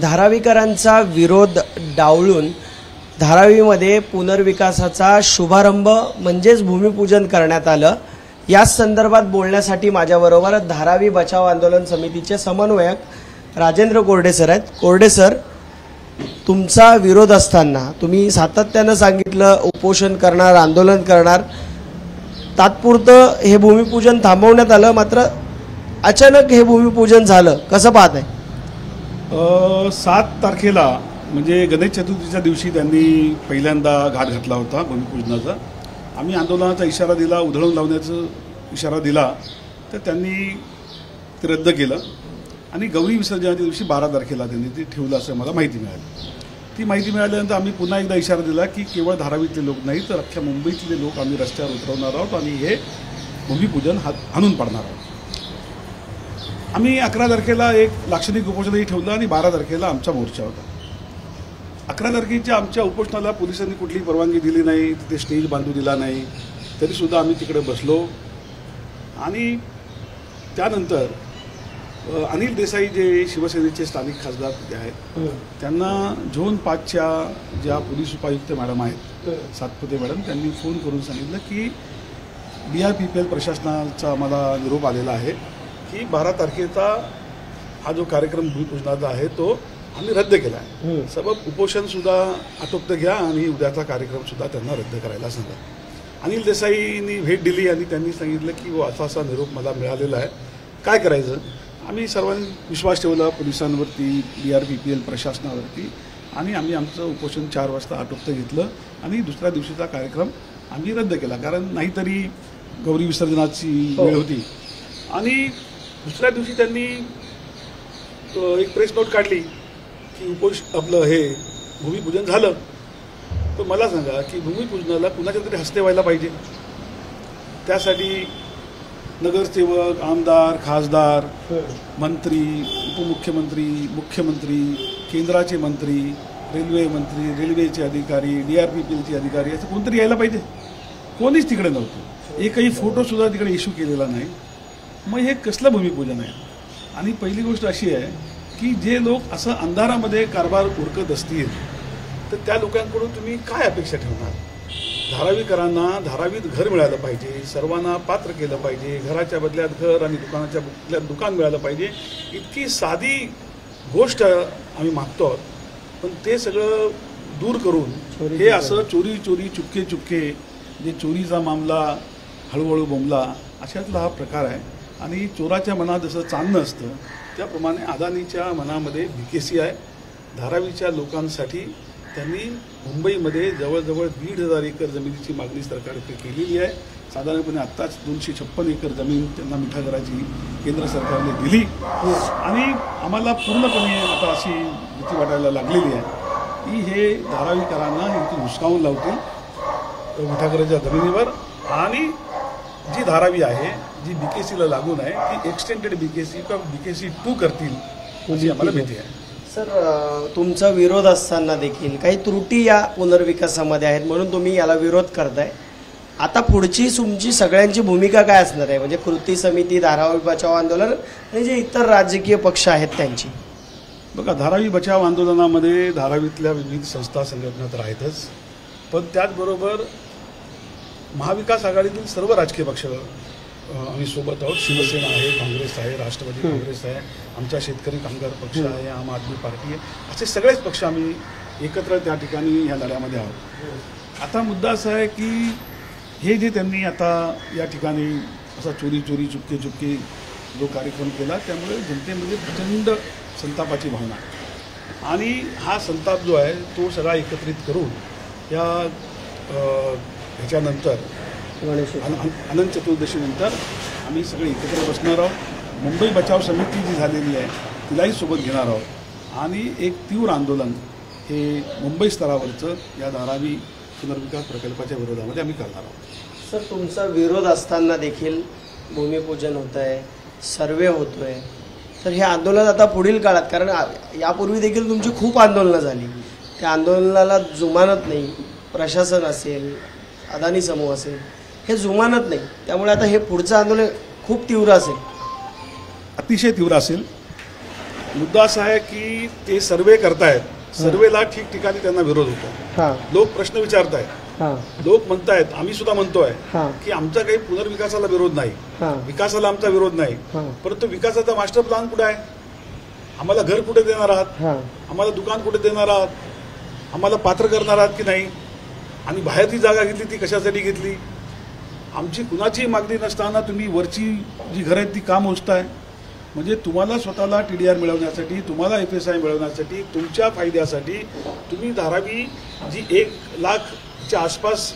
धारावीकरांचा विरोध डावलून धारावीमध्ये पुनर्विकासाचा शुभारंभ म्हणजेच भूमिपूजन करण्यात आलं। या संदर्भात बोलण्यासाठी माझ्याबरोबर धारावी बचाव आंदोलन समितीचे समन्वयक राजेंद्र कोरडे सर आहेत। कोरडे सर, तुमचा विरोध असताना तुम्ही सातत्याने सांगितलं उपोषण करणार, आंदोलन करणार, तात्पुरतं हे भूमिपूजन थांबवण्यात आलं, मात्र अचानक हे भूमिपूजन झालं, कसं पाहताय? 7 तारखेला म्हणजे गणेश चतुर्थीच्या दिवशी त्यांनी पहिल्यांदा घाट घातला होता भूमिपूजनाचा। आम्ही आंदोलनाचा इशारा दिला, उधळून लावण्याचा इशारा दिला, तर त्यांनी ते रद्द केलं आणि गौरी विसर्जनाच्या दिवशी 12 तारखेला त्यांनी ते ठेवलं असं मला माहिती मिळाली। ती माहिती मिळाल्यानंतर आम्ही पुन्हा एकदा इशारा दिला की केवळ धारावीतले लोक नाही तर अख्ख्या मुंबईतले लोक आम्ही रस्त्यावर उतरवणार आहोत आणि हे भूमिपूजन हाणून पाडणार आहोत। आम्ही 11 तारखेला एक लाक्षणिक उपोषणही ठेवलं आणि 12 तारखेला आमचा मोर्चा होता। 11 तारखेच्या आमच्या उपोषणाला पोलिसांनी कुठलीही परवानगी दिली नाही, तिथे स्टेज बांधू दिला नाही, तरीसुद्धा आम्ही तिकडे बसलो। आणि त्यानंतर अनिल देसाई जे शिवसेनेचे स्थानिक खासदार आहेत त्यांना झोन 5च्या ज्या पोलीस उपायुक्त मॅडम आहेत सातपुते मॅडम, त्यांनी फोन करून सांगितलं की DRPPL प्रशासनाचा आम्हाला निरोप आलेला आहे की 12 तारखेचा हा जो कार्यक्रम भूमिपूजनाचा आहे तो आम्ही रद्द केला आहे। सबब उपोषणसुद्धा आटोपतं घ्या आणि उद्याचा कार्यक्रमसुद्धा त्यांना रद्द करायला सांगा। अनिल देसाईंनी भेट दिली आणि त्यांनी सांगितलं की असा असा निरोप मला मिळालेला आहे, काय करायचं? आम्ही सर्वांनी विश्वास ठेवला पोलिसांवरती, DRPPL प्रशासनावरती, आणि आम्ही आमचं उपोषण 4 वाजता आटोपतं घेतलं आणि दुसऱ्या दिवशीचा कार्यक्रम आम्ही रद्द केला, कारण नाहीतरी गौरी विसर्जनाची वेळ होती। आणि दुसऱ्या दिवशी त्यांनी एक प्रेस नोट काढली की आपलं हे भूमिपूजन झालं। तर मला सांगा की भूमिपूजनाला कुणाच्या तरी हस्ते व्हायला पाहिजे, त्यासाठी नगरसेवक, आमदार, खासदार, मंत्री, उपमुख्यमंत्री, मुख्यमंत्री, केंद्राचे मंत्री, रेल्वे मंत्री, रेल्वेचे अधिकारी, DRPPLचे अधिकारी असं कोणतरी यायला पाहिजे। कोणीच तिकडे नव्हतं, एकही फोटोसुद्धा तिकडे इश्यू केलेला नाही। मग हे कसलं भूमिपूजन आहे? आणि पहिली गोष्ट अशी आहे की जे लोक असं अंधारामध्ये कारभार उरकत असतील तर त्या लोकांकडून तुम्ही काय अपेक्षा ठेवणार? धारावीकरांना धारावीत घर मिळालं पाहिजे, सर्वांना पात्र केलं पाहिजे, घराच्या बदल्यात घर आणि दुकानाच्या बदल्यात दुकान मिळालं पाहिजे, इतकी साधी गोष्ट आम्ही मागतो आहोत। पण ते सगळं दूर करून हे असं चोरी चोरी चुपके चुपके जे चोरीचा मामला हळूहळू बोंबला अशातला हा प्रकार आहे। आणि चोराच्या मनात जसं चांदणं असतं त्याप्रमाणे अदानीच्या मनामध्ये BKC आहे। धारावीच्या लोकांसाठी त्यांनी मुंबईमध्ये जवळजवळ 1,500 एकर जमिनीची मागणी सरकारकडे केलेली आहे। साधारणपणे आत्ताच 256 एकर जमीन त्यांना मिठागराची केंद्र सरकारने दिली आणि आम्हाला पूर्णपणे आता अशी भीती वाटायला लागलेली आहे की हे धारावीकरांना इथे हुसकावून लावतील मिठागराच्या जमिनीवर, आणि जी धारावी आहे जी BKCला लागून आहे ती एक्सटेंडेड BKC किंवा BKC 2 करतील अशी आम्हाला भीती आहे। सर, तुमचा विरोध असताना देखील काही त्रुटी या पुनर्विकासामध्ये आहेत म्हणून तुम्ही याला विरोध करताय। आता पुढची तुमची सगळ्यांची भूमिका काय असणार आहे? म्हणजे कृती समिती, धारावी बचाव आंदोलन आणि जे इतर राजकीय पक्ष आहेत त्यांची? बघा, धारावी बचाव आंदोलनामध्ये धारावीतल्या विविध संस्था संघटना तर आहेतच, पण त्याचबरोबर महाविकास आघाडीतील सर्व राजकीय पक्ष आम्ही सोबत आहोत। शिवसेना आहे, काँग्रेस आहे, राष्ट्रवादी काँग्रेस आहे, आमचा शेतकरी कामगार पक्ष आहे, आम आदमी पार्टी आहे, असे सगळेच पक्ष आम्ही एकत्र त्या ठिकाणी ह्या लढ्यामध्ये आहोत। आता मुद्दा असा आहे की हे जे त्यांनी आता या ठिकाणी असा चोरी चोरी चुपके चुपके जो कार्यक्रम केला त्यामुळे जनतेमध्ये प्रचंड संतापाची भावना, आणि हा संताप जो आहे तो सगळा एकत्रित करून या ह्याच्यानंतर अनंत चतुर्दशीनंतर आम्ही सगळे एकत्र बसणार आहोत। मुंबई बचाव समिती जी झालेली आहे तिलाही सोबत घेणार आहोत आणि एक तीव्र आंदोलन हे मुंबई स्तरावरचं या धारावी पुनर्विकास प्रकल्पाच्या विरोधामध्ये आम्ही करणार आहोत। सर, तुमचा विरोध असताना देखील भूमिपूजन होत आहे, सर्वे होतो आहे, तर हे आंदोलन आता पुढील काळात, कारण यापूर्वी देखील तुमची खूप आंदोलनं झाली, त्या आंदोलनाला जुमानत नाही, प्रशासन असेल, अदानी समूह असेल, हे जुमानत नाही, त्यामुळे आता हे पुढचं आंदोलन खूप तीव्र असेल, अतिशय तीव्र असेल। मुद्दा असा आहे की ते सर्वे करतायत, सर्वेला ठिकठिकाणी त्यांना विरोध होतो. हां लोक प्रश्न विचारतायत, हां लोक म्हणतायत, आम्ही सुद्धा म्हणतोय हां की आमचा काही पुनर्विकासाला विरोध नाही, हां विकासाला आमचा विरोध नाही, हां परंतु विकासाचा मास्टर प्लॅन कुठे आहे? आम्हाला घर कुठे देणार आहात? हां आम्हाला दुकान कुठे देणार आहात? आम्हाला पात्र करणार आहात की नाही? आणि बाहेर जी जागा घेतली ती कशासाठी घेतली? आमची कुणाची मागणी नसताना तुम्ही वरची जी घरं आहेत ती का मोजताय? म्हणजे तुम्हाला स्वतःला TDR मिळवण्यासाठी, तुम्हाला FSI मिळवण्यासाठी, तुमच्या फायद्यासाठी तुम्ही धारावी जी 1 लाखच्या आसपास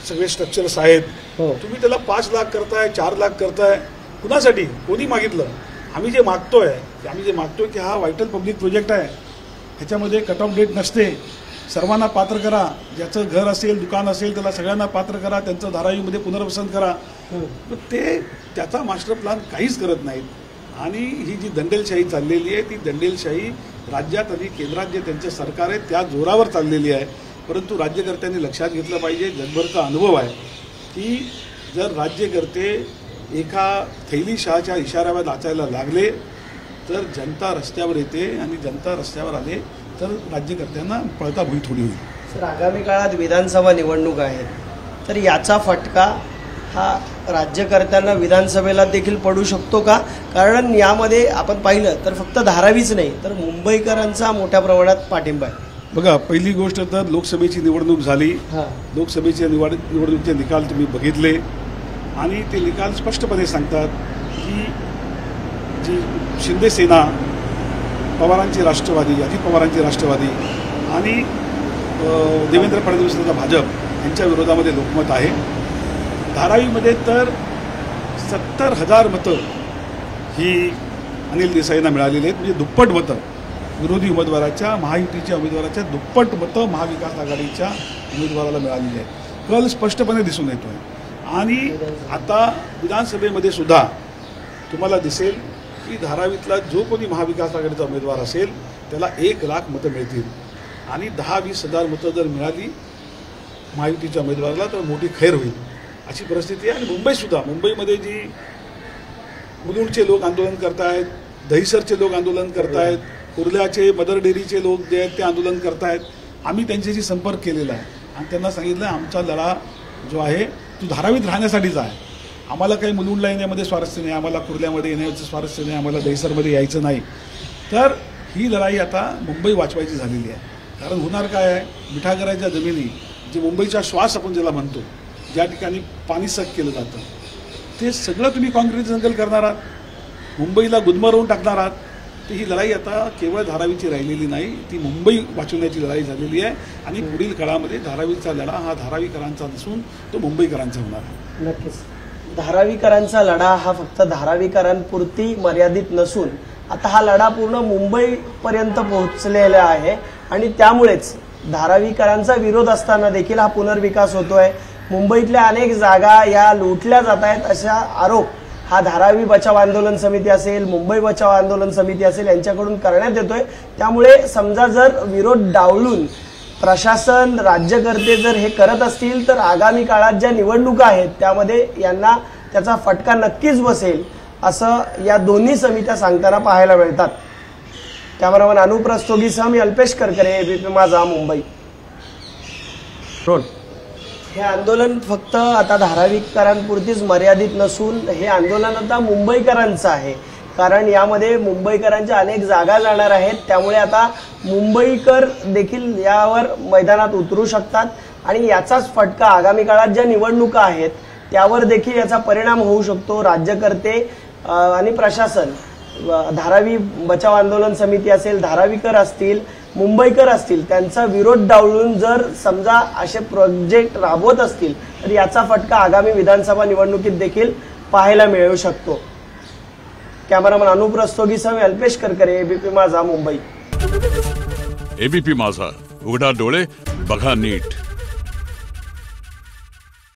सगळे स्ट्रक्चर्स आहेत, हो तुम्ही त्याला 5 लाख करताय, 4 लाख करताय. कुणासाठी? कोणी मागितलं? आम्ही जे मागतोय की हा व्हायटल पब्लिक प्रोजेक्ट आहे, ह्याच्यामध्ये कट ऑफ डेट नसते, सर्वांना पात्र करा, ज्याचं घर असेल, दुकान असेल, त्याला सगळ्यांना पात्र करा, त्यांचं धारावीमध्ये पुनर्वसन करा. पण ते त्याचा मास्टर प्लॅन काहीच करत नाहीत. आणि ही जी दंडेलशाही चाललेली आहे, ती दंडेलशाही राज्यात आणि केंद्रात जे त्यांचे सरकार आहे त्या जोरावर चाललेली आहे. परंतु राज्यकर्त्यांनी लक्षात घेतलं पाहिजे, जगभरचा अनुभव आहे की जर राज्यकर्ते एका थैलीशहाच्या इशाऱ्यावर नाचायला लागले तर जनता रस्त्यावर येते, आणि जनता रस्त्यावर आले तर राज्यकर्त्यांना पळता भुई थोडी होईल. सर, आगामी काळात विधानसभा निवडणूक आहेत, तर याचा फटका हा राज्यकर्त्यांना विधानसभेला देखील पडू शकतो का? कारण यामध्ये आपण पाहिलं तर फक्त धारावीच नाही तर मुंबईकरांचा मोठ्या प्रमाणात पाठिंबा आहे. बघा, पहिली गोष्ट तर लोकसभेची निवडणूक झाली, हां लोकसभेच्या निवडणुकीचे निकाल तुम्ही बघितले, आणि ते निकाल स्पष्टपणे सांगतात की जी शिंदे सेना, पवारांची राष्ट्रवादी, अजित पवारांची राष्ट्रवादी आणि देवेंद्र फडणवीसांचा भाजप यांच्या विरोधामध्ये लोकमत आहे. धारावीमध्ये तर 70,000 मतं ही अनिल देसाईंना मिळालेली आहेत, म्हणजे दुप्पट मतं विरोधी उमेदवाराच्या, महायुतीच्या उमेदवाराच्या दुप्पट मतं महाविकास आघाडीच्या उमेदवाराला मिळालेली आहेत. कल स्पष्टपणे दिसून येतो आहे. आणि आता विधानसभेमध्ये सुद्धा तुम्हाला दिसेल की धारावीतला जो कोणी महाविकास आघाडीचा उमेदवार असेल त्याला 1 लाख मतं मिळतील, आणि 10-20 हजार मतं जर मिळाली महायुतीच्या उमेदवाराला तर मोठी खैर होईल, अशी परिस्थिती आहे. आणि मुंबईसुद्धा, मुंबईमध्ये जी मुलुंडचे लोक आंदोलन करतायत, दहिसरचे लोक आंदोलन करतायत, कुर्ल्याचे मदर डेअरीचे लोक जे आहेत ते आंदोलन करतायत. आम्ही त्यांच्याशी संपर्क केलेला आहे आणि त्यांना सांगितलं आमचा लढा जो आहे तो धारावीत राहण्यासाठीच आहे. आम्हाला काही मुलुंडला येण्यामध्ये स्वारस्य नाही, आम्हाला कुर्ल्यामध्ये येण्याचं स्वारस्य नाही, आम्हाला दहिसरमध्ये यायचं नाही. तर ही लढाई आता मुंबई वाचवायची झालेली आहे. कारण होणार काय आहे, मिठागराच्या जमिनी, जे मुंबईचा श्वास आपण ज्याला म्हणतो, ज्या ठिकाणी पाणी सक केलं जातं, ते सगळं तुम्ही कॉन्क्रीट जंगल करणार आहात, मुंबईला गुदमरवून टाकणार आहात. तर ही लढाई आता केवळ धारावीची राहिलेली नाही, ती मुंबई वाचवण्याची लढाई झालेली आहे. आणि पुढील काळामध्ये धारावीचा लढा हा धारावीकरांचा नसून तो मुंबईकरांचा होणार आहे. नक्कीच. धारावीकरांचा लढा हा फक्त धारावीकरांपुरती मर्यादित नसून आता हा लढा पूर्ण मुंबईपर्यंत पोहोचलेला आहे, आणि त्यामुळेच धारावीकरांचा विरोध असताना देखील हा पुनर्विकास होतोय. मुंबईतल्या अनेक जागा या लुटल्या जात आहेत अशा आरोप हा धारावी बचाव आंदोलन समिती असेल, मुंबई बचाव आंदोलन समिती असेल यांच्याकडून करण्यात येतोय. त्यामुळे समजा जर विरोध डावलून प्रशासन, राज्यकर्ते जर हे करत असतील तर आगामी काळात ज्या निवडणुका आहेत त्यामध्ये यांना त्याचा फटका नक्कीच बसेल, असं या दोन्ही समित्या सांगताना पाहायला मिळतात. कॅमेरामन अनुप रस्तोगीसह मी अल्पेश करकरे, ABP माझा, मुंबई. हे आंदोलन फक्त आता धारावीकरांपुरतीच मर्यादित नसून हे आंदोलन आता मुंबईकरांचं आहे. कारण यामध्ये मुंबईकरांच्या अनेक जागा जाणार आहेत, त्यामुळे आता मुंबईकर देखील यावर मैदानात उतरू शकतात, आणि याचाच फटका आगामी काळात ज्या निवडणुका आहेत त्यावर देखील याचा परिणाम होऊ शकतो. राज्यकर्ते आणि प्रशासन, धारावी बचाव आंदोलन समिती असेल, धारावीकर असतील, मुंबईकर असतील, त्यांचा विरोध डावलून जर समजा असे प्रोजेक्ट राबवत असतील तर याचा फटका आगामी विधानसभा निवडणुकीत देखील पाहायला मिळू शकतो. कॅमेरामन अनुप रस्तोगीसह मी अल्पेश करकरे, ABP माझा, मुंबई. ABP माझा, उघडा डोळे बघा नीट.